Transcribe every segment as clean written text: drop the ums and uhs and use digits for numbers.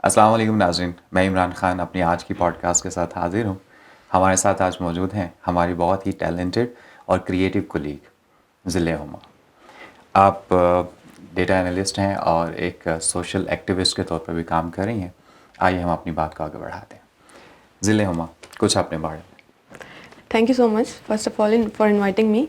السلام علیکم ناظرین، میں عمران خان اپنی آج کی پوڈ کاسٹ کے ساتھ حاضر ہوں. ہمارے ساتھ آج موجود ہیں ہماری بہت ہی ٹیلنٹڈ اور کریٹیو کولیگ ذل ہما. آپ ڈیٹا انالسٹ ہیں اور ایک سوشل ایکٹیوسٹ کے طور پر بھی کام کر رہی ہیں. آئیے ہم اپنی بات کو آگے بڑھاتے ہیں. ذل ہما، کچھ اپنے بارے میں. Thank you so much first of all for inviting me.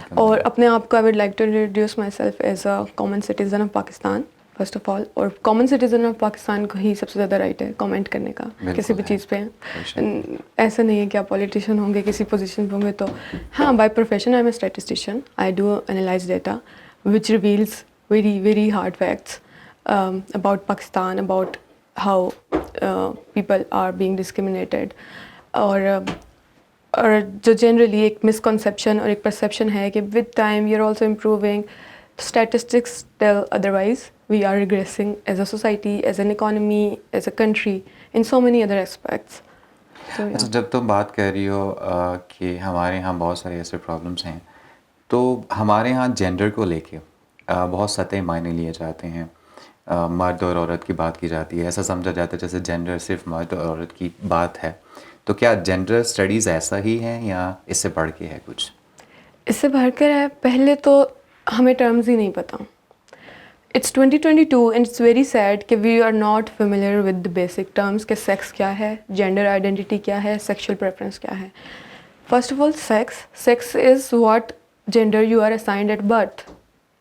اور اپنے آپ کو I would like to introduce myself as a common citizen of Pakistan first of all. اور کامن سٹیزن آف پاکستان کو ہی سب سے زیادہ رائٹ ہے کامنٹ کرنے کا کسی بھی چیز پہ. ایسا نہیں ہے کہ آپ پولیٹیشین ہوں گے کسی پوزیشن پہ ہوں گے تو. ہاں، by profession I am a statistician. I do analyze data which reveals very very hard facts about Pakistan, about how people are being discriminated. اور جو جنرلی ایک مسکنسیپشن اور ایک پرسیپشن ہے کہ with time you are also improving, statistics tell otherwise. We are regressing as a society, as an economy, as a country, in so many other aspects. اچھا، جب تم بات کر رہی ہو کہ ہمارے یہاں بہت سارے ایسے پرابلمس ہیں, تو ہمارے یہاں جینڈر کو لے کے بہت سطحی معنی لیے جاتے ہیں. مرد اور عورت کی بات کی جاتی ہے, ایسا سمجھا جاتا ہے جیسے جینڈر صرف مرد اور عورت کی بات ہے. تو کیا جینڈر اسٹڈیز ایسا ہی ہیں یا اس سے بڑھ کے ہے کچھ؟ اس سے بڑھ کر ہے. پہلے تو ہمیں ٹرمز ہی نہیں پتہ. It's 2022 and it's very sad کہ we are not familiar with the basic terms کہ سیکس کیا ہے, جینڈر آئیڈینٹی کیا ہے, سیکشل پریفرنس کیا ہے. First of all, sex is what gender you are assigned at birth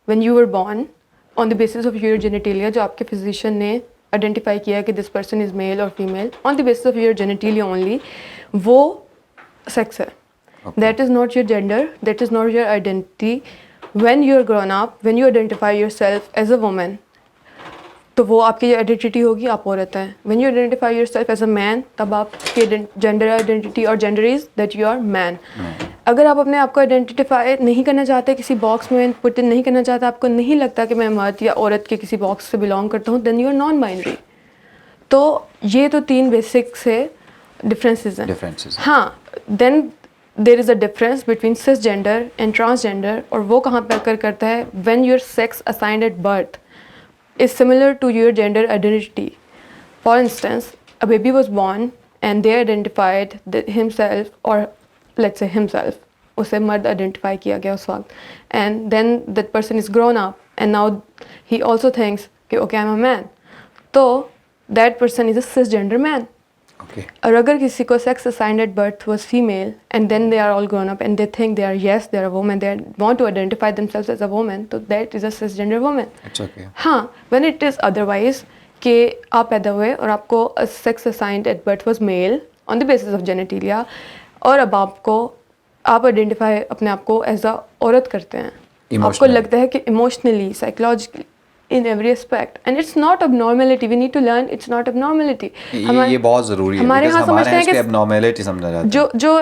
when you were born on the basis of your genitalia. جو آپ کے فزیشین نے آئیڈینٹیفائی کیا کہ دس پرسن از میل اور female on the basis of your genitalia only, وہ sex ہے. That is not your gender, that is not your identity. When you are grown up, when you identify yourself as a woman, تو وہ آپ کی identity ہوگی, آپ عورت ہیں. When you identify yourself as a man, تب آپ کی جینڈر آئیڈینٹی اور gender is that you are man. اگر آپ اپنے آپ کو آئیڈینٹیفائی نہیں کرنا چاہتے, کسی باکس میں پٹ ان نہیں کرنا چاہتے, آپ کو نہیں لگتا کہ میں مرد یا عورت کے کسی باکس سے بلانگ کرتا ہوں, then you are non binary. تو یہ تو 3 بیسک سے ڈفرینسز ہیں. ہاں, دین there is a difference between cisgender and transgender. اور وہ کہاں پہ occur کرتا ہے, when your sex assigned at birth is similar to your gender identity. For instance, a baby was born and they identified himself, or let's say himself, اسے مرد identify کیا گیا اس وقت, and then that person is grown up and now he also thinks کہ okay I'm a man. تو that person is a cisgender man. اور اگر کسی کو sex assigned at birth was female and then they are all grown up and they think they are yes they are a woman, they want to identify themselves as a woman, تو that is a cisgender woman. ہاں, when it is otherwise کہ آپ پیدا ہوئے اور آپ کو sex assigned at birth was male on the basis of genitalia, اور اب آپ آئیڈینٹیفائی اپنے آپ کو ایز اے عورت کرتے ہیں, آپ کو لگتا ہے کہ emotionally, psychologically, in every aspect, and it's not abnormality. We need to learn it's not abnormality. یہ بہت ضروری ہے. ہمارے یہاں سمجھتے ہیں کہ abnormality سمجھا جاتا ہے. جو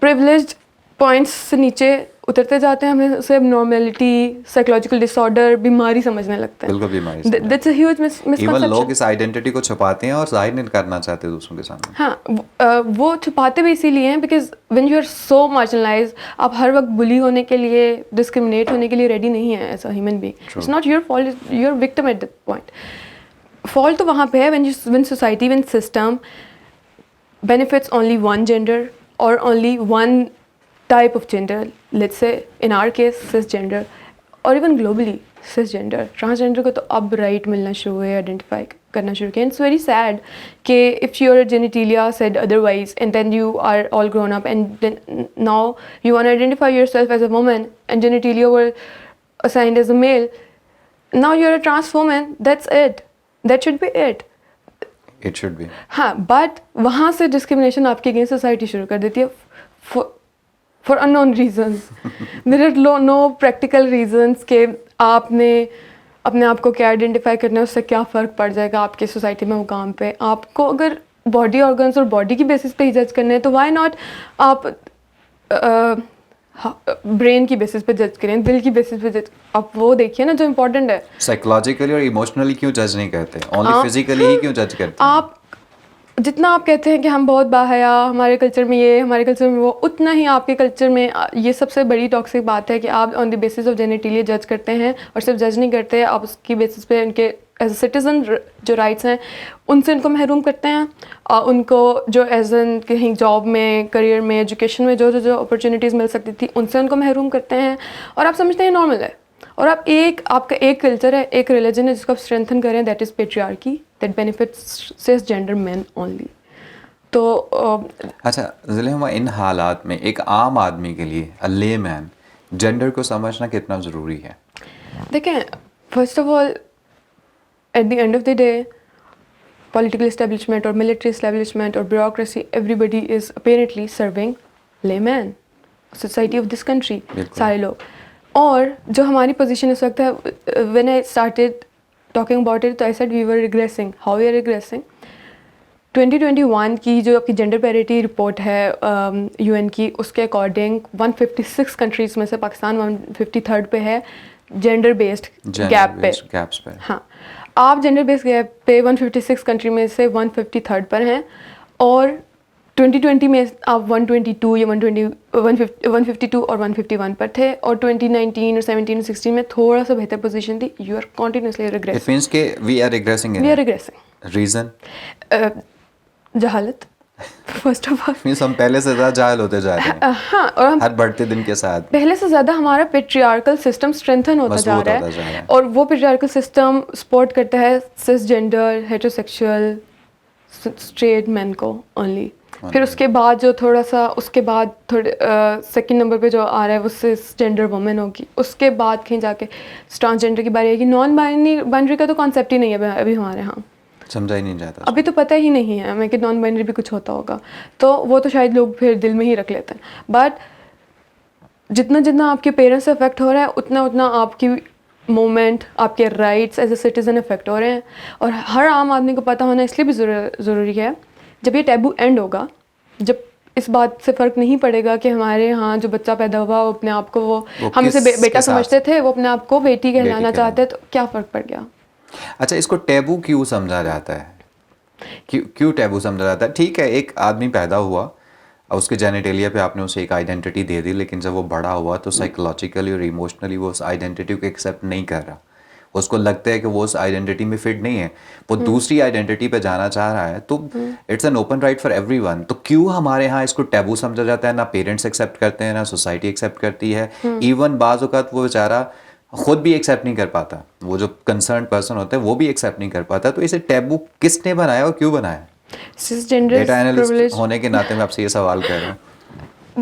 privileged points سے نیچے اترتے جاتے ہیں, ہمیں اسے abnormality, psychological disorder, بیماری سمجھنے لگتے ہیں. بالکل بیماری. That's a huge misconception. Even لوگ اس آئیڈینٹی کو چھپاتے ہیں اور ظاہر نہیں کرنا چاہتے دوسروں کے سامنے. ہاں, وہ چھپاتے بھی اسی لیے ہیں because when you are so marginalized, آپ ہر وقت بلی ہونے کے لیے, ڈسکریمنیٹ ہونے کے لیے ریڈی نہیں ہیں as a human being. It's not your fault, you're victim at that point. Fault تو وہاں پہ ہے when society, when system benefits only one gender or only one type of gender. Let's say in our case cisgender, or even globally cisgender. Transgender کو تو اب right ملنا شروع ہوئے, آئیڈینٹیفائی کرنا شروع کیا. It's very sad کہ if your genitalia said otherwise and then you are all grown up and then now you want to identify yourself as a woman and genitalia were assigned as a male, now you're a trans woman. That's it. That should be it. It should be. ہاں, but وہاں سے discrimination آپ کی against society شروع کر دیتی ہے for unknown reasons. There are no practical reasons کہ آپ نے اپنے آپ کو کیا آئیڈینٹیفائی کرنا ہے, اس سے کیا فرق پڑ جائے گا آپ کی سوسائٹی میں, مقام پہ. آپ کو اگر باڈی آرگنس اور باڈی کی بیسس پہ ہی جج کرنا ہے تو وائی ناٹ آپ برین کی بیسس پہ جج کریں, دل کی بیسس پہ جج. آپ وہ دیکھیے نا جو امپورٹنٹ ہے. سائیکولوجیکلی اور ایموشنلی کیوں جج نہیں کرتے, اونلی فزیکلی ہی کیوں جج کرتے ہیں؟ آپ جتنا آپ کہتے ہیں کہ ہم بہت باحیا، ہمارے کلچر میں یہ، ہمارے کلچر میں وہ، اتنا ہی آپ کے کلچر میں یہ سب سے بڑی ٹاکسک بات ہے کہ آپ آن دی بیسس آف جینیٹیلیا جج کرتے ہیں، اور صرف جج نہیں کرتے، آپ اس کی بیسس پہ ان کے ایز اے سٹیزن جو رائٹس ہیں ان سے ان کو محروم کرتے ہیں، اور ان کو جو ایز این کہیں جاب میں، کریئر میں، ایجوکیشن میں جو اپرچونیٹیز مل سکتی تھی ان سے ان کو محروم کرتے ہیں، اور آپ سمجھتے ہیں نارمل ہے. اور آپ کا ایک کلچر ہے، ایک ریلیجن ہے جس کو آپ اسٹرینتھن کریں، that is patriarchy, that benefits cisgender men only. تو اچھا ذلیحہ، ان حالات میں ایک عام آدمی کے لیے لے مین جینڈر کو سمجھنا کتنا ضروری ہے؟ دیکھیں، first of all at the end of the day political establishment اور ملٹری اسٹیبلشمنٹ اور bureaucracy, everybody is apparently serving layman, society of this country, سارے لوگ. اور جو ہماری پوزیشن اس وقت ہے، when I started talking about it, تو I said we were regressing. How we are regressing? 2021 کی جو آپ کی جینڈر پیرٹی رپورٹ ہے یو این کی، اس کے اکارڈنگ 156 کنٹریز میں سے پاکستان 153rd پہ ہے جینڈر بیسڈ گیپ پہ. ہاں، آپ جینڈر بیسڈ گیپ پہ 156 کنٹری میں سے 153rd پر ہیں، اور 2020 میں آپ 122 یا 152 اور 151 پر تھے، اور 2019 اور 17 اور 16 میں تھوڑا سا بہتر پوزیشن تھی. You are continuously regressing. It means کہ we are regressing. We are regressing. Reason? جہالت، فرسٹ آف آل. مینس ہم پہلے سے زیادہ جاہل ہوتے جا رہے ہیں. ہاں، اور ہم ہر بڑھتے دن کے ساتھ پہلے سے زیادہ ہمارا پیٹریارکل سسٹم اسٹرینتھن ہوتا جا رہا ہے، اور وہ پیٹریارکل سسٹم سپورٹ کرتا ہے سس جینڈر ہیٹروسیکشول اسٹریٹ مین کو اونلی. پھر اس کے بعد جو تھوڑا سا اس کے بعد تھوڑے سیکنڈ نمبر پہ جو آ رہا ہے وہ سس جینڈر وومن ہوگی. اس کے بعد کہیں جا کے ٹرانسجینڈر کی باری آئے گی. نان بائنری کا تو کانسیپٹ ہی نہیں ہے ابھی ہمارے یہاں، سمجھا ہی نہیں جاتا. ابھی تو پتہ ہی نہیں ہے ہمیں کہ نان بائنری بھی کچھ ہوتا ہوگا، تو وہ تو شاید لوگ پھر دل میں ہی رکھ لیتے ہیں. بٹ جتنا آپ کے پیرنٹس سے افیکٹ ہو رہا ہے، اتنا آپ کی مومنٹ، آپ کے rights as a citizen affect ہو رہے ہیں. اور ہر عام آدمی کو پتہ ہونا اس لیے بھی ضروری ہے. جب یہ ٹیبو اینڈ ہوگا، جب اس بات سے فرق نہیں پڑے گا کہ ہمارے ہاں جو بچہ پیدا ہوا وہ اپنے آپ کو وہ ہم اسے بیٹا سمجھتے تھے، وہ اپنے آپ کو بیٹی کہلانا چاہتے ہیں، تو کیا فرق پڑ گیا؟ اچھا، اس کو ٹیبو کیوں سمجھا جاتا ہے؟ کیوں ٹیبو سمجھا جاتا ہے؟ ٹھیک ہے، ایک آدمی پیدا ہوا اور اس کے جینیٹیلیا پہ آپ نے اسے ایک آئیڈینٹی دے دی، لیکن جب وہ بڑا ہوا تو سائیکولوجیکلی اور ایموشنلی وہ اس آئیڈینٹی کو ایکسیپٹ نہیں کر رہا. اس کو لگتا ہے کہ وہ اس آئیڈینٹی میں فٹ نہیں ہے، وہ دوسری آئیڈینٹی پہ جانا چاہ رہا ہے. تو it's an open right for everyone. تو کیوں ہمارے ہاں اس کو ٹیبو سمجھا جاتا ہے؟ نہ پیرنٹس ایکسیپٹ کرتے ہیں، نہ سوسائٹی ایکسیپٹ کرتی ہے. ایون بعض اوقات وہ بیچارہ خود بھی ایکسیپٹ نہیں کر پاتا، وہ جو کنسرن پرسن ہوتا ہے وہ بھی ایکسیپٹ نہیں کر پاتا. تو اسے ٹیبو کس نے بنایا اور کیوں بنایا؟ ڈیٹا انالسٹ ہونے کے ناطے میں آپ سے یہ سوال کر رہا ہوں.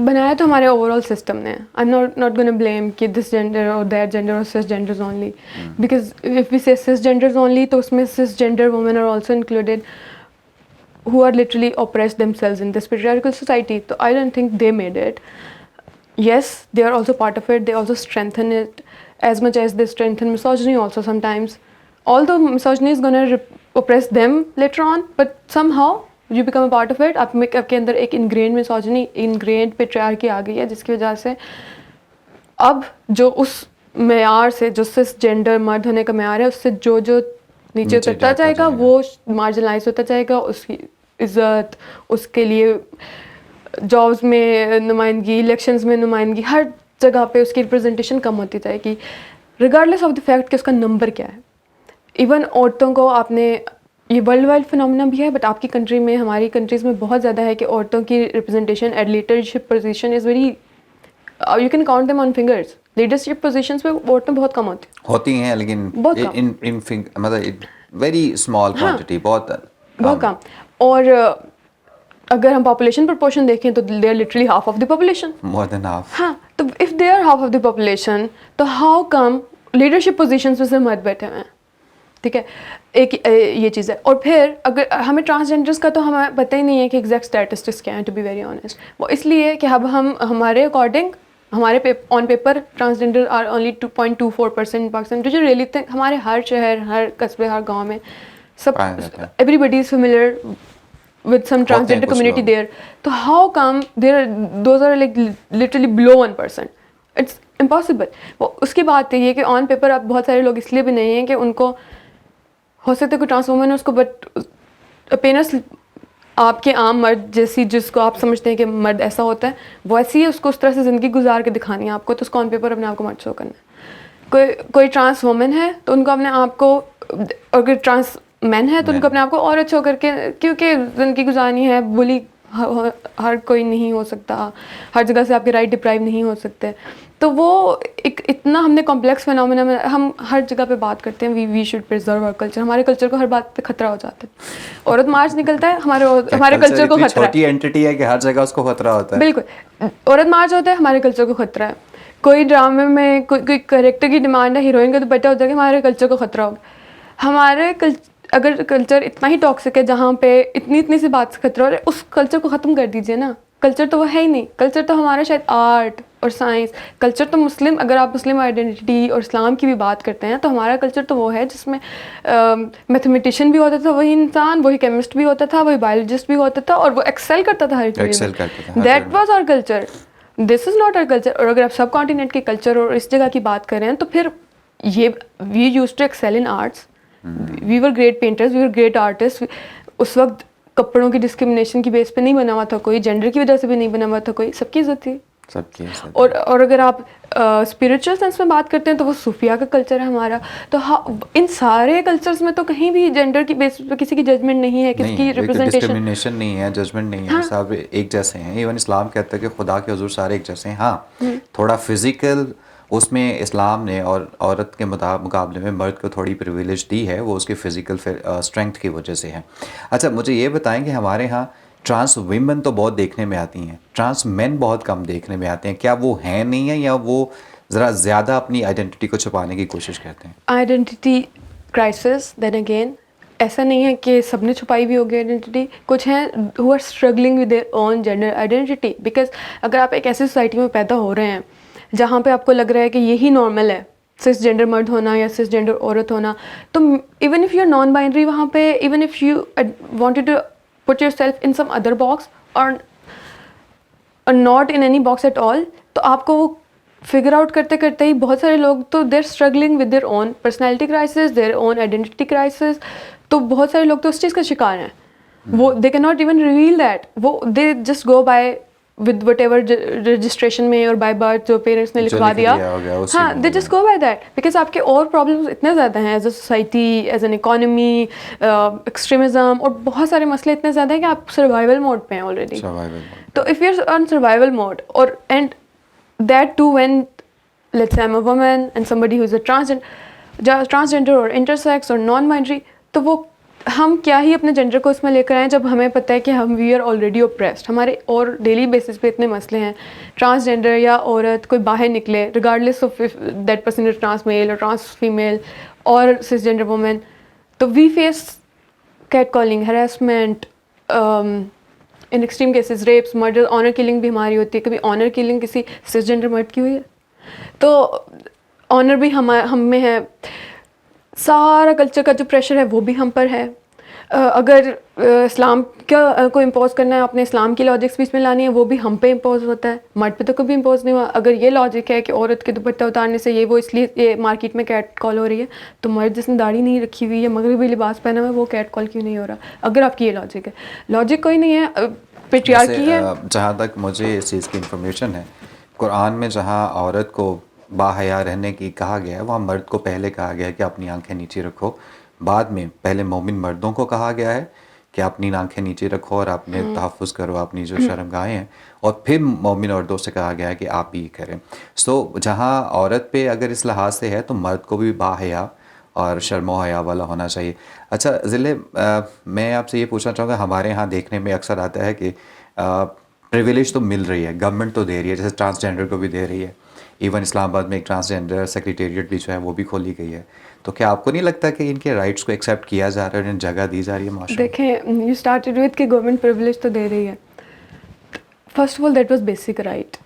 بنایا تو ہمارے اوور آل سسٹم نے. I am not gonna blame کہ دس جینڈر اور دیٹ جینڈر اور cis genders only, because if we say cis genders only تو اس میں cis gender women are also included who are literally oppressed themselves in this patriarchal society. So I don't think they made it. Yes, they are also part of it. They also strengthen it as much as they strengthen misogyny also sometimes. Although misogyny is going to oppress them later on, but somehow you become a part of it. آپ کے اندر ایک ingrained misogyny, ingrained patriarchy آ گئی ہے، جس کی وجہ سے اب جو اس معیار سے، جو سس جینڈر مرد ہونے کا معیار ہے، اس سے جو نیچے اترتا جائے گا وہ مارجنلائز ہوتا جائے گا. اس کی عزت، اس کے لیے جابس میں نمائندگی، الیکشنز میں نمائندگی، ہر جگہ پہ اس کی ریپرزنٹیشن کم ہوتی جائے گی، ریگارڈلیس آف دی فیکٹ کہ اس کا نمبر کیا ہے. ایون عورتوں کو آپ نے، یہ ورلڈ وائڈ فنومینا بھی ہے، بٹ آپ کی کنٹری میں، ہماری کنٹریز میں بہت زیادہ ہے کہ عورتوں کی representation at leadership position is very, you can count them on fingers. Leadership positions پہ عورتیں بہت کم ہوتی ہیں، لیکن مطلب ویری اسمال کوانٹٹی، بہت کم. اور اگر ہم پاپولیشن پرپورشن دیکھیں تو they are literally half of the population, more than half. ہاں، تو if they are half of the population تو ہاؤ کم لیڈرشپ پوزیشنس پہ سے مرد بیٹھے ہوئے ہیں؟ ٹھیک ہے، ایک یہ چیز ہے. اور پھر اگر ہمیں ٹرانسجینڈرس کا تو ہمیں پتہ ہی نہیں ہے کہ ایگزیکٹ اسٹیٹسٹکس کیا ہیں، ٹو بی ویری آنیسٹ. وہ اس لیے کہ اب ہم ہمارے اکارڈنگ، ہمارے on paper transgender are only 2.24% Pakistan. Do you really think ہمارے ہر شہر، ہر قصبے، ہر گاؤں میں سب everybody is familiar with some transgender community there. So how come those are like literally below 1%? It's impossible. وہ اس کی بات یہ ہے کہ آن پیپر اب بہت سارے لوگ اس لیے بھی نہیں ہیں کہ ان کو ہو سکتا ہے کوئی ٹرانسفارمر ہے اس کو، بٹ پینس آپ کے عام مرد جیسی جس کو آپ سمجھتے ہیں کہ مرد ایسا ہوتا ہے وہ ایسی ہے, اس کو اس طرح سے زندگی گزار کے دکھانی ہے آپ کو, تو اس کو آن پیپر اپنے آپ کو مرد شو کرنا ہے. کوئی ٹرانس وومن ہے تو ان کو اپنے آپ کو, اگر ٹرانس مین ہے تو ان کو اپنے آپ کو عورت شو کر کے, کیونکہ زندگی گزارنی ہے. بلی ہر کوئی نہیں ہو سکتا, ہر جگہ سے آپ کے رائٹ ڈپرائیو نہیں ہو سکتے. تو وہ ایک اتنا ہم نے کمپلیکس فینومینا میں ہم ہر جگہ پہ بات کرتے ہیں we should preserve our culture. ہمارے کلچر کو ہر بات پہ خطرہ ہو جاتا ہے. عورت مارچ نکلتا ہے, ہمارے کلچر کو خطرہ ہے. چھوٹی اینٹی ہے کہ ہر جگہ اس کو خطرہ ہوتا ہے. بالکل, عورت مارچ ہوتا ہے, ہمارے کلچر کو خطرہ ہے. کوئی ڈرامے میں کوئی کریکٹر کی ڈیمانڈ ہے, ہیروئن کا دوپٹہ ہوتا ہے کہ ہمارے کلچر کو خطرہ ہوگا. ہمارے اگر کلچر اتنا ہی ٹاکسک ہے جہاں پہ اتنی سی بات سے خطرہ ہو رہا ہے, اس کلچر کو ختم کر دیجیے نا. کلچر تو وہ ہے ہی نہیں. کلچر تو ہمارا شاید آرٹ اور سائنس. کلچر تو مسلم, اگر آپ مسلم آئیڈینٹی اور اسلام کی بھی بات کرتے ہیں تو ہمارا کلچر تو وہ ہے جس میں میتھمیٹیشین بھی ہوتا تھا وہی انسان, وہی کیمسٹ بھی ہوتا تھا, وہی بایولوجسٹ بھی ہوتا تھا, اور وہ ایکسل کرتا تھا ہر چیز میں. That was our culture. This is not our culture. اور اگر آپ سب کانٹیننٹ کے کلچر اور اس جگہ کی بات کر رہے ہیں تو پھر یہ we use to excel in arts. We were great painters, we were great artist. اس وقت کپڑوں کی ڈسکرمنیشن کی بیس پہ نہیں بنا ہوا تھا کوئی, جینڈر کی وجہ سے بھی نہیں بنا ہوا تھا کوئی, سب کی عزت تھی. اور اگر آپ اسپریچول سینس میں بات کرتے ہیں تو وہ صوفیہ کا کلچر ہے ہمارا. تو ان سارے کلچرز میں تو کہیں بھی جینڈر کی بیس پہ کسی کی ججمنٹ نہیں ہے, کسی کی ریپرزنٹیشن نہیں ہے, ججمنٹ نہیں ہے, سب ایک جیسے ہیں. ایون اسلام کہتا ہے کہ خدا کے حضور سارے ایک جیسے ہیں. ہاں تھوڑا فزیکل اس میں اسلام نے اور عورت کے مقابلے میں مرد کو تھوڑی پریویلیج دی ہے, وہ اس کی فزیکل اسٹرینتھ کی وجہ سے ہے. اچھا مجھے یہ بتائیں کہ ہمارے ہاں ٹرانس ویمن تو بہت دیکھنے میں آتی ہیں, ٹرانس مین بہت کم دیکھنے میں آتے ہیں. کیا وہ ہیں نہیں ہیں, یا وہ ذرا زیادہ اپنی آئیڈینٹی کو چھپانے کی کوشش کرتے ہیں؟ Identity crisis. دین اگین ایسا نہیں ہے کہ سب نے چھپائی ہوئی ہوگی آئیڈینٹی. کچھ ہیں who are struggling with their own gender identity. Because اگر آپ ایک ایسی سوسائٹی میں پیدا ہو رہے ہیں جہاں پہ آپ کو لگ رہا ہے کہ یہی نارمل ہے, سس جینڈر مرد ہونا یا سس جینڈر عورت ہونا, تو even if you are non binary, وہاں پہ even if you wanted to put yourself in some other box or not in any box at all, تو آپ کو وہ فگر آؤٹ کرتے کرتے ہی بہت سارے لوگ تو they are struggling with their own personality crisis, their own identity crisis. تو بہت سارے لوگ تو اس چیز کا شکار ہیں. وہ they can not even reveal that. وہ they just go by with whatever registration میں اور بائی برتھ جو پیرنٹس نے لکھوا دیا, ہاں دے just go by that. Because آپ کے اور پرابلمس اتنے زیادہ ہیں as a society, as an economy, extremism, اور بہت سارے مسئلے اتنے زیادہ ہیں کہ آپ سروائیول موڈ پہ ہیں آلریڈی. تو if you are on survival mode, اور and that too when let's say I am a woman and somebody who is a transgender اور انٹرسیکس اور نان بائنری, تو وہ ہم کیا ہی اپنے جینڈر کو اس میں لے کر آئیں جب ہمیں پتہ ہے کہ ہم وی آر آلریڈی اوپریسڈ. ہمارے اور ڈیلی بیسس پہ اتنے مسئلے ہیں. ٹرانسجینڈر یا عورت کوئی باہر نکلے, regardless of that person is trans male اور ٹرانس فیمیل اور سس جینڈر وومن, تو we face catcalling, harassment, in extreme cases rapes, murder, honour killing بھی ہماری ہوتی ہے. کبھی آنر کلنگ کسی سس جینڈر مرد کی ہوئی ہے؟ تو آنر بھی ہم میں ہے. سارا کلچر کا جو پریشر ہے وہ بھی ہم پر ہے. اگر اسلام کا کو امپوز کرنا ہے, اپنے اسلام کی لاجکس بھی اس میں لانی ہے, وہ بھی ہم پہ امپوز ہوتا ہے. مرد پہ تو کبھی امپوز نہیں ہوا. اگر یہ لاجک ہے کہ عورت کے دوپٹہ اتارنے سے یہ وہ اس لیے یہ مارکیٹ میں کیٹ کال ہو رہی ہے, تو مرد جس نے داڑھی نہیں رکھی ہوئی ہے, مغربی لباس پہنا ہوا ہے, وہ کیٹ کال کیوں نہیں ہو رہا؟ اگر آپ کی یہ لاجک ہے. لاجک کوئی نہیں ہے, پیٹریارکی ہے. جہاں تک مجھے اس چیز کی انفارمیشن ہے, قرآن میں جہاں عورت کو باحیا رہنے کی کہا گیا ہے, وہاں مرد کو پہلے کہا گیا ہے کہ اپنی آنکھیں نیچے رکھو. بعد میں پہلے مومن مردوں کو کہا گیا ہے کہ اپنی آنکھیں نیچے رکھو اور اپنے تحفظ کرو اپنی جو شرمگاہیں ہیں, اور پھر مومن عورتوں سے کہا گیا ہے کہ آپ بھی کریں. سو جہاں عورت پہ اگر اس لحاظ سے ہے تو مرد کو بھی باحیا اور شرم و حیا والا ہونا چاہیے. اچھا ضلع میں آپ سے یہ پوچھنا چاہوں گا, ہمارے ہاں دیکھنے میں اکثر آتا ہے کہ پریویلیج تو مل رہی ہے, گورنمنٹ تو دے رہی ہے, جیسے ٹرانسجینڈر کو بھی دے رہی ہے. ایون اسلام آباد میں ایک ٹرانسجینڈر سیکریٹریٹ بھی جو ہے وہ بھی کھولی گئی ہے. تو کیا آپ کو نہیں لگتا کہ ان کے رائٹس کو ایکسیپٹ کیا جا رہا ہے, انہیں جگہ دی جا رہی ہے معاشرے میں؟ دیکھیں, یو اسٹارٹڈ وتھ کہ گورنمنٹ پریویلیج تو دے رہی ہے. First of all that was basic right.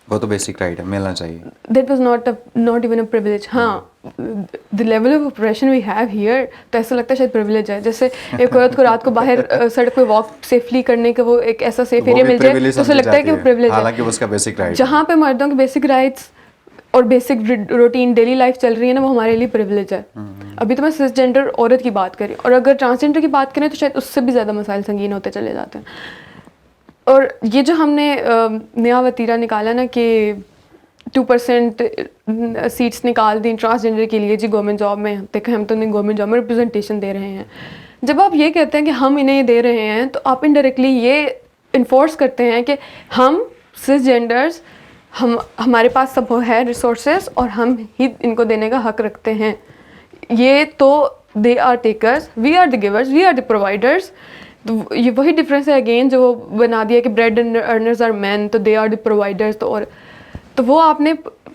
وہ تو بیسک رائٹ ہے, ملنا چاہیے. That was not even a privilege. ہاں the level of oppression we have here, تو ایسا لگتا ہے شاید پریویلیج ہے. جیسے ایک عورت کو رات کو باہر سڑک پہ واک سیفلی کرنے کا وہ ایک ایسا سیف ایریا مل جائے تو اسے لگتا ہے کہ وہ پریویلیج ہے, حالانکہ اس کا بیسک رائٹ. جہاں پہ مردوں کے بیسک رائٹس اور بیسک روٹین ڈیلی لائف چل رہی ہے نا, وہ ہمارے لیے پریولیج ہے. ابھی تو میں سس جینڈر عورت کی بات کری, اور اگر ٹرانسجینڈر کی بات کریں تو شاید اس سے بھی زیادہ مسائل سنگین ہوتے چلے جاتے ہیں. اور یہ جو ہم نے نیا وتیرہ نکالا نا کہ 2% سیٹس نکال دیں ٹرانسجینڈر کے لیے جی گورنمنٹ جاب میں, دیکھیں ہم تو نہیں گورنمنٹ جاب میں ریپرزنٹیشن دے رہے ہیں. جب آپ یہ کہتے ہیں کہ ہم انہیں دے رہے ہیں تو آپ انڈائریکٹلی یہ انفورس کرتے ہیں کہ ہم سس جینڈرز ہمارے پاس سب ہے ریسورسز اور ہم ہی ان کو دینے کا حق رکھتے ہیں. یہ تو they are takers, we are the givers, we are the providers. تو یہ وہی ڈفرینس ہے اگین جو بنا دیا کہ بریڈ ارنرز آر مین, تو دے آر دی پرووائڈرز. تو وہ آپ نے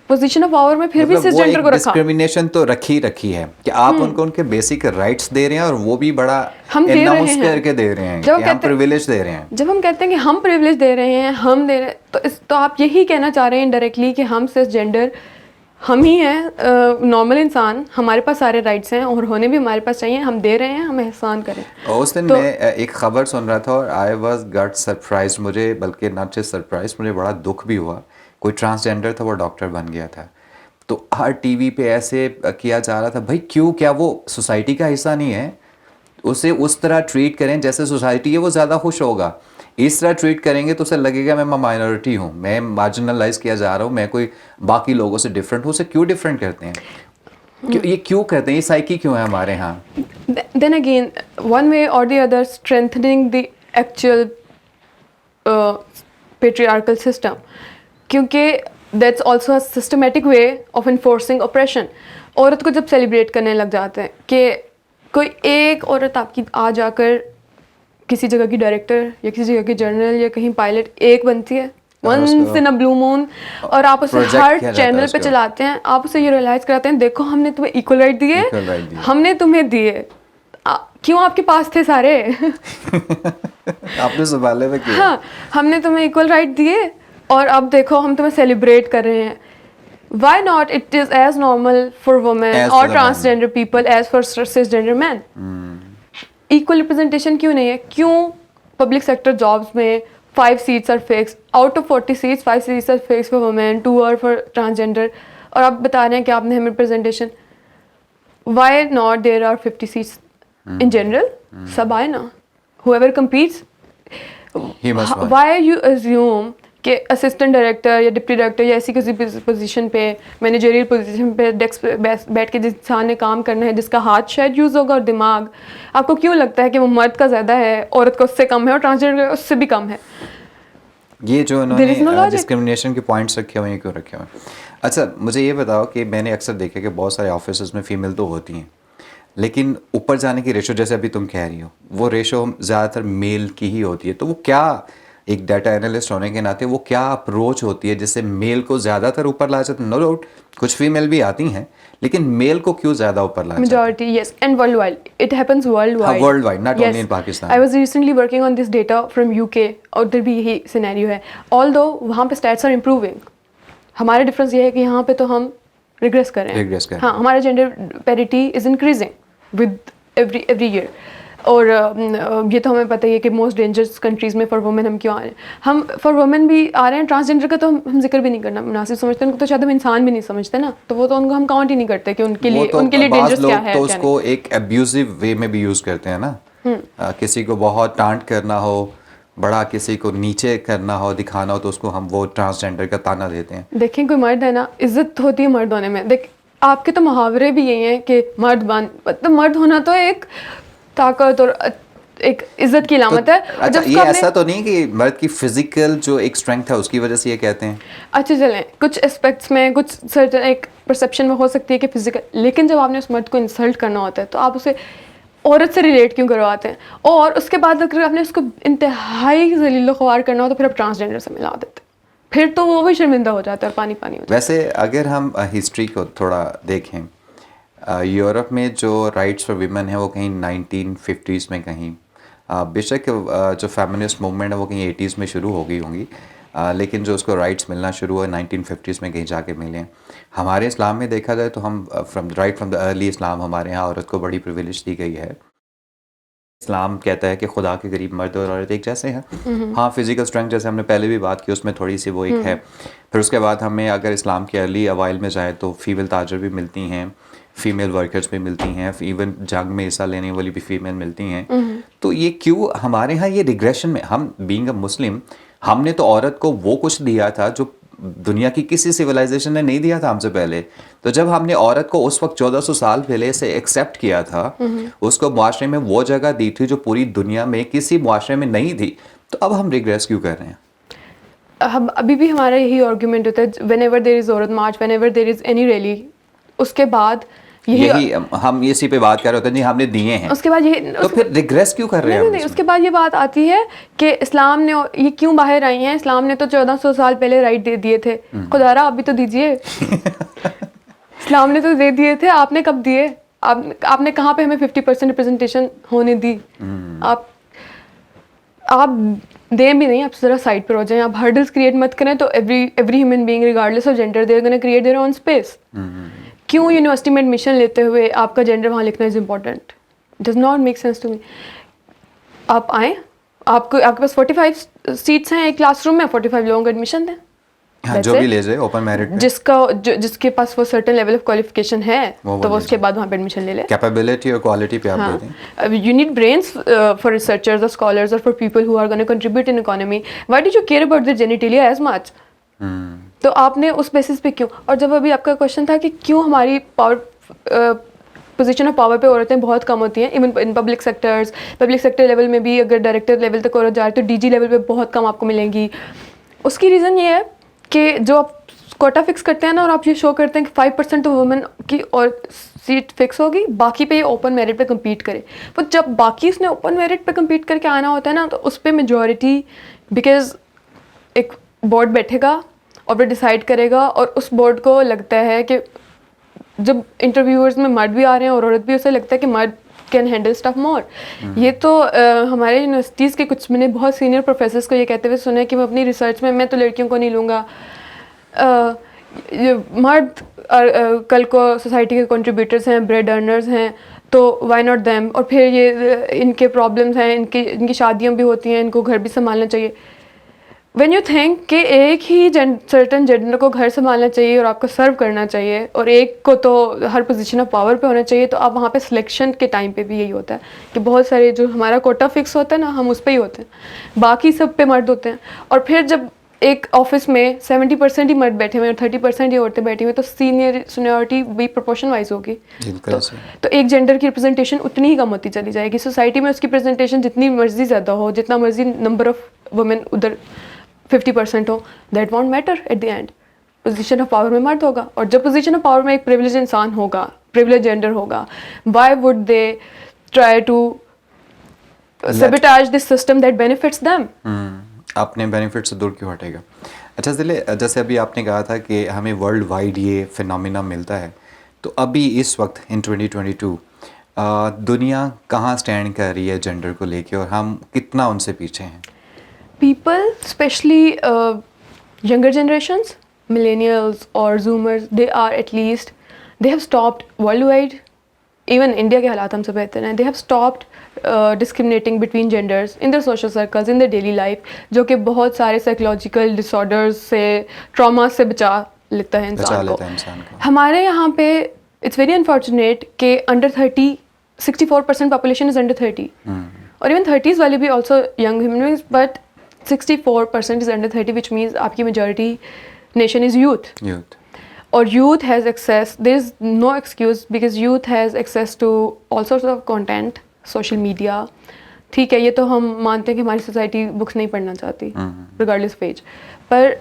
پوزیشن آف پاور میں پھر بھی سس جینڈر کو رکھا. ڈسکریمنیشن تو رکھی ہے کہ آپ ان کو ان کے بیسک رائٹس دے رہے ہیں, اور وہ بھی بڑا ہم دے رہے اناؤنس کر کے دے رہے ہیں کہ ہم پریویلیج دے رہے ہیں. جب ہم کہتے ہیں کہ ہم پریویلیج دے رہے ہیں, ہم دے رہے ہیں, تو آپ یہی کہنا چاہ رہے ہیں انڈائریکٹلی کہ ہم سس جینڈر ہم ہی ہیں نارمل انسان, ہمارے پاس سارے رائٹس ہیں اور ہونے بھی ہمارے پاس چاہیے, ہم دے رہے ہیں, ہم احسان کریں. اس دن میں ایک خبر سن رہا تھا اور آئی واز گٹ سرپرائز, مجھے بلکہ ناٹ جسٹ سرپرائز, مجھے بڑا دکھ بھی ہوا. کوئی ٹرانسجینڈر تھا, وہ ڈاکٹر بن گیا تھا, تو ہر ٹی وی پہ ایسے کیا جا رہا تھا, بھائی کیوں, کیا وہ سوسائٹی کا حصہ نہیں ہے؟ اسے اس طرح ٹریٹ کریں جیسے سوسائٹی ہے, وہ زیادہ خوش ہوگا. اس طرح ٹریٹ کریں گے تو اسے لگے گا میں مائنورٹی ہوں, میں مارجنلائز کیا جا رہا ہوں, میں کوئی باقی لوگوں سے ڈفرینٹ ہوں. اسے کیوں ڈفرینٹ کرتے ہیں, یہ کیوں کرتے ہیں, یہ سائیکی کیوں ہے ہمارے ہاں؟ دین اگین ون وے اور the other strengthening the actual patriarchal system, کیونکہ that's also a systematic way of enforcing oppression. عورت کو جب سیلیبریٹ کرنے لگ جاتے ہیں کہ کوئی ایک عورت آپ کی آ جا کر کسی جگہ کی ڈائریکٹر یا کسی جگہ کی جرنل یا کہیں پائلٹ ایک بنتی ہے ونس ان اے بلو مون, اور آپ اسے ہر چینل پہ چلاتے ہیں, آپ اسے یہ ریئلائز کراتے ہیں دیکھو ہم نے تمہیں ایکول رائٹ دیے, ہم نے تمہیں دیے, کیوں آپ کے پاس تھے سارے, آپ نے سنبھالے ہوئے کیوں؟ ہاں ہم نے تمہیں ایکول رائٹ دیے اور اب دیکھو ہم تمہیں سیلیبریٹ کر رہے ہیں. Why not it is as normal for women or transgender people as for cisgender men? Equal representation کیوں نہیں ہے؟ کیوں پبلک سیکٹر جابس میں 5 seats are fixed, out of 40 seats 5 seats are fixed for women, 2 are for transgender, اور آپ بتا رہے ہیں کہ آپ نے ہمیں representation. Why not there are 50 seats in general? سب آئے نا, whoever competes. Why you assume کہ اسسٹنٹ ڈائریکٹر یا ڈپٹی ڈائریکٹر یا ایسی کسی پوزیشن پہ, مینیجریل پوزیشن پہ ڈیسک پہ بیٹھ کے جس انسان نے کام کرنا ہے, جس کا ہاتھ شاید یوز ہوگا اور دماغ, آپ کو کیوں لگتا ہے کہ وہ مرد کا زیادہ ہے, عورت کا اس سے کم ہے, اور ٹرانسجینڈر کا اس سے بھی کم ہے؟ یہ جو انہوں نے ڈسکرمنیشن کے پوائنٹس رکھے ہوئے ہیں, کیوں رکھے ہوئے ہیں؟ اچھا مجھے یہ بتاؤ کہ میں نے اکثر دیکھا کہ بہت سارے آفیسز میں فیمیل تو ہوتی ہیں, لیکن اوپر جانے کی ریشو جیسے ابھی تم کہہ رہی ہو, وہ ریشو زیادہ تر میل کی ہی ہوتی ہے. تو وہ کیا, ایک ڈیٹا انالسٹ ہونے کے ناطے وہ کیا اپروچ ہوتی ہے جس سے میل کو زیادہ تر اوپر لا جاتے ہیں؟ نو ڈاؤٹ کچھ فیمیل بھی آتی ہیں, لیکن میل کو کیوں زیادہ اوپر لا جاتے ہیں؟ Majority, yes, and worldwide, it happens worldwide. Worldwide, not only in Pakistan. I was recently working on this data from UK, اور ادھر بھی یہی سینیریو ہے. although وہاں پہ stats are improving, ہمارا ڈفرینس یہ ہے کہ یہاں پہ تو ہم ریگریس کر رہے ہیں. ہاں ہمارا gender parity is increasing with every year. اور یہ تو ہمیں پتہ ہی ہے کہ موسٹ ڈینجرس کنٹریز میں فار وومن ہم کیوں آ رہے ہیں. ہم فار وومن بھی آ رہے ہیں, ٹرانسجینڈر کا تو ہم ذکر بھی نہیں کرنا مناسب سمجھتے, ان کو تو شاید ہم انسان بھی نہیں سمجھتے نا, تو وہ تو ان کو ہم کاؤنٹ ہی نہیں کرتے کہ ان کے لیے ڈینجرس کیا ہے. تو اس کو ایک ابیوزو وے میں بھی یوز کرتے ہیں نا, کسی کو بہت ٹانٹ کرنا ہو, بڑا کسی کو نیچے کرنا ہو, دکھانا ہو, تو اس کو ہم وہ ٹرانسجینڈر کا تانا دیتے ہیں. دیکھیں کوئی مرد ہے نا, عزت ہوتی ہے مرد ہونے میں. دیکھ آپ کے تو محاورے بھی یہی ہیں کہ مرد ہونا تو ایک طاقت اور ایک عزت کی علامت ہے. اچھا یہ ایسا تو نہیں کہ مرد کی فزیکل جو ایک اسٹرینتھ ہے اس کی وجہ سے یہ کہتے ہیں؟ اچھا چلیں, کچھ اسپیکٹس میں, کچھ سرٹن ایک پرسیپشن میں ہو سکتی ہے کہ فزیکل, لیکن جب آپ نے اس مرد کو انسلٹ کرنا ہوتا ہے تو آپ اسے عورت سے ریلیٹ کیوں کرواتے ہیں؟ اور اس کے بعد اگر آپ نے اس کو انتہائی ذلیل و خوار کرنا ہو تو پھر آپ ٹرانسجینڈر سے ملا دیتے, پھر تو وہ بھی شرمندہ ہو جاتا ہے اور پانی ہو جاتا ہے. ویسے اگر ہم ہسٹری کو تھوڑا دیکھیں, یورپ میں جو رائٹس فار ویمن ہیں وہ کہیں 1950s میں, کہیں بے شک جو فیمنسٹ موومنٹ ہے وہ کہیں 80s میں شروع ہو گئی ہوں گی, لیکن جو اس کو رائٹس ملنا شروع ہوئے 1950s میں کہیں جا کے ملے ہیں. ہمارے اسلام میں دیکھا جائے تو ہم فرام دا ارلی اسلام ہمارے یہاں عورت کو بڑی پریویلیج دی گئی ہے. اسلام کہتا ہے کہ خدا کے قریب مرد اور عورت ایک جیسے ہیں. ہاں فزیکل اسٹرینتھ جیسے ہم نے پہلے بھی بات کی اس میں تھوڑی سی وہ ایک ہے. پھر اس کے بعد ہمیں اگر اسلام کے ارلی اوائل میں جائیں تو فیمیل تاجر بھی ملتی ہیں, فیمیل ورکرز بھی ملتی ہیں, ایون جنگ میں حصہ لینے والی بھی فیمیل ملتی ہیں. تو یہ کیوں ہمارے ہاں یہ ریگریشن میں, ہم بینگ اے مسلم ہم نے تو عورت کو وہ کچھ دیا تھا جو دنیا کی کسی سویلائزیشن نے نہیں دیا تھا ہم سے پہلے. تو جب ہم نے عورت کو اس وقت 1400 سال پہلے سے ایکسیپٹ کیا تھا, اس کو معاشرے میں وہ جگہ دی تھی جو پوری دنیا میں کسی معاشرے میں نہیں تھی, تو اب ہم ریگریس کیوں کر رہے ہیں؟ ہم ابھی بھی ہمارا یہی آرگیومنٹ ہوتا ہے when ever there is Aurat March, whenever there is any rally, اس کے بعد یہی ہم اسی پہ بات کر رہے ہوتے ہیں, جی ہم نے دیے ہیں, اس کے بعد یہ تو پھر ریگریس کیوں کر رہے ہیں؟ نہیں, اس کے بعد یہ بات آتی ہے کہ اسلام نے یہ کیوں باہر آئی ہیں, اسلام نے تو 1400 سال پہلے رائٹ دے دیے تھے, خدا را آپ بھی تو دیجیے. اسلام نے تو دے دیے تھے, آپ نے کب دیے؟ آپ نے کہاں پہ ہمیں 50% ریپرزنٹیشن ہونے دی؟ آپ دیں بھی نہیں, آپ ذرا سائڈ پر ہو جائیں, آپ ہرڈلس کریٹ مت کریں. تو every human being regardless of gender they are gonna create their own space. کیوں یونیورسٹی میں ایڈمیشن لیتے ہوئے آپ کا جینڈر وہاں لکھنا is important? Does not make sense to me. آپ آئیں, آپ کے پاس 45 سیٹس ہیں ایک کلاس روم میں, 45 لوگوں کو ایڈمیشن دیں, جو بھی لے جائے اوپن میرٹ, جس کے پاس وہ سرٹن لیول آف کوالیفیکیشن ہے تو وہ اس کے بعد وہاں پہ ایڈمیشن لے لے. کیپیبلٹی اور کوالٹی پہ آپ دے دیں. You need brains for researchers اور اسکالرز اور for people who are gonna contribute in economy. Why do you care about the genitalia as much? تو آپ نے اس بیسس پہ کیوں؟ اور جب ابھی آپ کا کوشچن تھا کہ کیوں ہماری پاور پوزیشن آف پاور پہ عورتیں بہت کم ہوتی ہیں, even in public sector level میں بھی اگر ڈائریکٹر لیول تک عورت جا رہی ہے تو ڈی جی لیول پہ بہت کم آپ کو ملیں گی. اس کی ریزن یہ ہے کہ جو آپ کوٹا فکس کرتے ہیں نا, اور آپ یہ شو کرتے ہیں کہ 5% وومن کی اور سیٹ فکس ہوگی, باقی پہ یہ اوپن میرٹ پہ کمپیٹ کرے. تو جب باقی اس نے اوپن میرٹ پہ کمپیٹ کر کے آنا ہوتا ہے نا, تو اس پہ میجورٹی, بیکاز ایک بورڈ بیٹھے گا اور وہ ڈیسائیڈ کرے گا, اور اس بورڈ کو لگتا ہے کہ جب انٹرویورز میں مرد بھی آ رہے ہیں اور عورت بھی, اسے لگتا ہے کہ مرد کین ہینڈل اسٹف مور. یہ تو ہمارے یونیورسٹیز کے کچھ میں نے بہت سینئر پروفیسرس کو یہ کہتے ہوئے سنا ہے کہ وہ اپنی ریسرچ میں تو لڑکیوں کو نہیں لوں گا, مرد کل کو سوسائٹی کے کنٹریبیوٹرز ہیں, بریڈ ارنرز ہیں, تو وائی ناٹ دیم. اور پھر یہ ان کے پرابلمس ہیں, ان کی شادیاں بھی ہوتی ہیں, ان کو گھر بھی سنبھالنا چاہیے. وین یو تھنک کہ ایک ہی سرٹن جینڈر کو گھر سنبھالنا چاہیے اور آپ کو سرو کرنا چاہیے, اور ایک کو تو ہر پوزیشن آف پاور پہ ہونا چاہیے, تو آپ وہاں پہ سلیکشن کے ٹائم پہ بھی یہی ہوتا ہے کہ بہت سارے جو ہمارا کوٹا فکس ہوتا ہے نا, ہم اس پہ ہی ہوتے ہیں, باقی سب پہ مرد ہوتے ہیں. اور پھر جب ایک آفس میں 70% ہی مرد بیٹھے ہوئے اور 30% ہی عورتیں بیٹھی ہوئی, تو سینیورٹی بھی پروپورشن وائز ہوگی. تو ایک جینڈر کی ریپرزنٹیشن اتنی ہی کم ہوتی چلی جائے گی. سوسائٹی میں اس کی پریزنٹیشن جتنی مرضی زیادہ ہو, جتنا مرضی نمبر آف وومن ادھر 50% ہو, that won't matter at the end. Position of power میں مرد ہوگا, اور جب پوزیشن آف پاور میں ایک پریویلیج انسان ہوگا, پریویلیج جینڈر ہوگا, why would they try to sabotage this system that benefits them? اپنے بینیفٹ سے دور کیوں ہٹے گا؟ اچھا ضلع, جیسے ابھی آپ نے کہا تھا کہ ہمیں ورلڈ وائڈ یہ فنامنا ملتا ہے, تو ابھی اس وقت ان 2022 دنیا کہاں اسٹینڈ کر رہی ہے جینڈر کو لے کے, اور ہم کتنا ان سے پیچھے ہیں؟ People, especially younger generations, millennials or zoomers, they are at least, they have stopped worldwide, even India کے حالات ہم سے بہتر ہیں, they have stopped discriminating between genders in their social circles, in their daily life, جو کہ بہت سارے psychological disorders سے, trauma سے بچا لیتا ہے انسان کو. ہمارے یہاں پہ it's very unfortunate کہ under 30 64% population is under 30, اور even 30s والے بھی also young human beings, but 64% is under 30, which means آپ کی majority nation is youth. اور youth has access, there is no excuse, because youth has access to all sorts of content, social media. ٹھیک ہے, یہ تو ہم مانتے ہیں کہ ہماری سوسائٹی بکس نہیں پڑھنا چاہتی regardless of age, per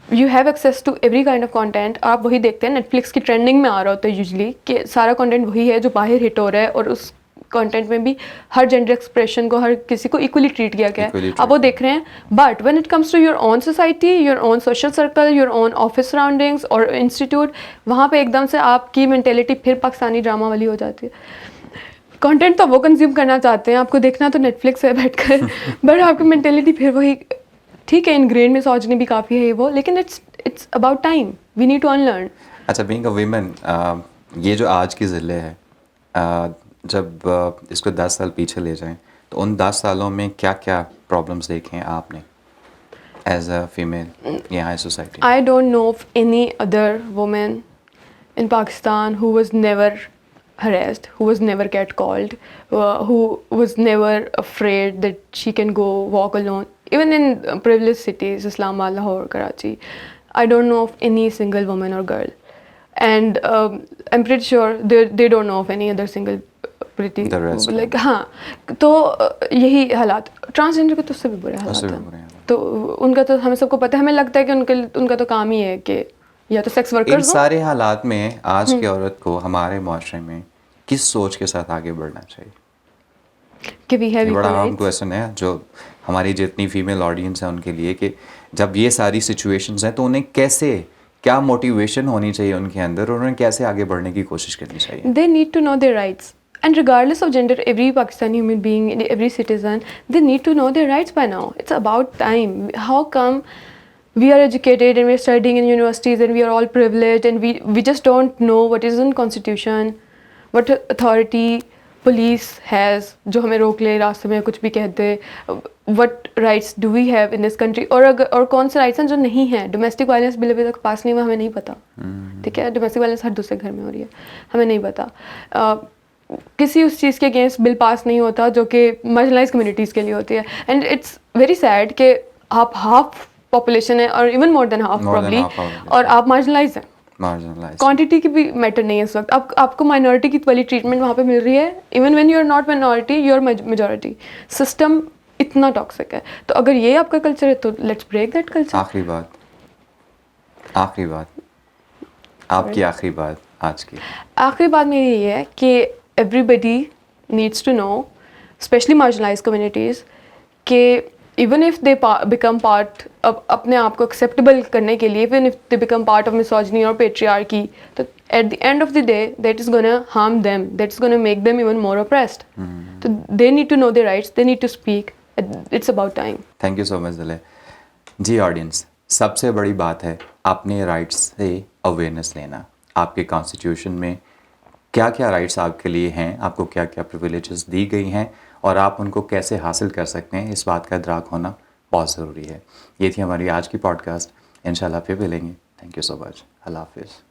you have access to every kind of content. آپ وہی دیکھتے ہیں, نیٹ فلکس کی ٹرینڈنگ میں آ رہا ہوتا ہے یوزلی کہ سارا کانٹینٹ وہی ہے جو باہر ہٹ ہو رہا ہے, اور اس کانٹینٹ میں بھی ہر جینڈر ایکسپریشن کو, ہر کسی کو ایکولی ٹریٹ کیا گیا ہے, آپ وہ دیکھ رہے ہیں. But when it comes to your own society, your own social circle, your own office surroundings اور انسٹیٹیوٹ, وہاں پہ ایک دم سے آپ کی مینٹیلٹی پھر پاکستانی ڈرامہ والی ہو جاتی ہے. کانٹینٹ تو وہ کنزیوم کرنا چاہتے ہیں, آپ کو دیکھنا تو نیٹ فلکس ہے بیٹھ کر, بٹ آپ کی مینٹیلٹی پھر وہی, ٹھیک ہے انگرین میں سوچنی بھی کافی ہے وہ, لیکن it's about time, we need to unlearn. اچھا, بینگ اے ویمن, یہ جو آج کی ضلع ہے, جب اس کو 10 سال پیچھے لے جائیں تو ان 10 سالوں میں کیا کیا پرابلمس دیکھے ہیں آپ نے ایز اے فیمیل یہاں society? I don't know of any other woman in Pakistan who was never harassed, who was never catcalled, who was never afraid that she can go walk alone. Even in privileged cities, Islamabad, Lahore, Karachi, I don't know of any single woman or girl. And I'm pretty sure they don't know of any other single pretty The rest, like ہاں. تو یہی حالات transgender کے تو اس سے بھی برے اس حالات سے بھی ہیں. برے حالات. تو ان کا تو ہمیں سب کو پتہ ہے. ہمیں لگتا ہے کہ ان کا تو کام ہی ہے کہ یا تو سیکس ان ورکرز ہوں. سارے حالات میں آج کی عورت کو ہمارے معاشرے میں کس سوچ کے ساتھ آگے بڑھنا چاہیے؟ کہ وی ہیو یہ بڑا ایکول اہم رائٹس. کویشچن ہے جو ہماری جتنی فیمیل آڈینس ہے ان کے لیے، کہ جب یہ ساری سچویشنز ہیں تو انہیں کیسے، کیا موٹیویشن ہونی چاہیے ان کے اندر، اور انہیں کیسے آگے بڑھنے کی کوشش کرنی چاہیے؟ They need to know their rights. And regardless of gender, every Pakistani human being, every citizen, they need to know their rights by now. It's about time. How come we are educated and we are studying in universities and we are all privileged and we just don't know what is in constitution, what authority police has جو ہمیں روک لے راستے میں کچھ بھی کہتے. what rights do we have in this country, اور کون سے رائٹس ہیں جو نہیں ہیں. ڈومیسٹک وائلنس بل ابھی تک پاس نہیں ہوا، ہمیں نہیں پتہ. ٹھیک ہے، ڈومیسٹک وائلنس ہر دوسرے گھر میں ہو رہی ہے، ہمیں نہیں پتہ. کسی اس چیز کے اگینسٹ بل پاس نہیں ہوتا جو کہ مارجنلائز کمیونٹیز کے لیے ہوتی ہے. اینڈ اٹس ویری سیڈ کہ آپ ہاف پاپولیشن ہے اور even more than half probably, اور آپ مارجنلائز ہیں. کوانٹٹی کی بھی میٹر نہیں ہے اس وقت. آپ کو مائنورٹی کی والی ٹریٹمنٹ وہاں پہ مل رہی ہے. Even when you are not minority, you are majority. System اتنا ٹاکسک ہے. تو اگر یہ آپ کا کلچر ہے تو لیٹس بریک دیٹ کلچر. آخری بات آپ کی آخری بات آج کی. آخری بات میری یہ ہے کہ everybody needs to know, especially marginalized communities, کہ even if they become part, اپنے آپ کو ایکسیپٹیبل کرنے کے لیے، even if they become part of misogyny اور پیٹریارکی، تو at the end of the day that is gonna harm them, that is gonna make them even more oppressed. تو they need to know their rights, they need to speak. It's about time. Thank you so مچ دلے جی. Audience, سب سے بڑی بات ہے اپنے rights سے awareness لینا. آپ کے کانسٹیٹیوشن میں کیا کیا رائٹس آپ کے لیے ہیں، آپ کو کیا کیا پریویلیجز دی گئی ہیں، اور آپ ان کو کیسے حاصل کر سکتے ہیں، اس بات کا ادراک ہونا بہت ضروری ہے. یہ تھی ہماری آج کی پوڈ کاسٹ. انشاءاللہ پھر ملیں گے. تھینک یو سو مچ. اللہ حافظ.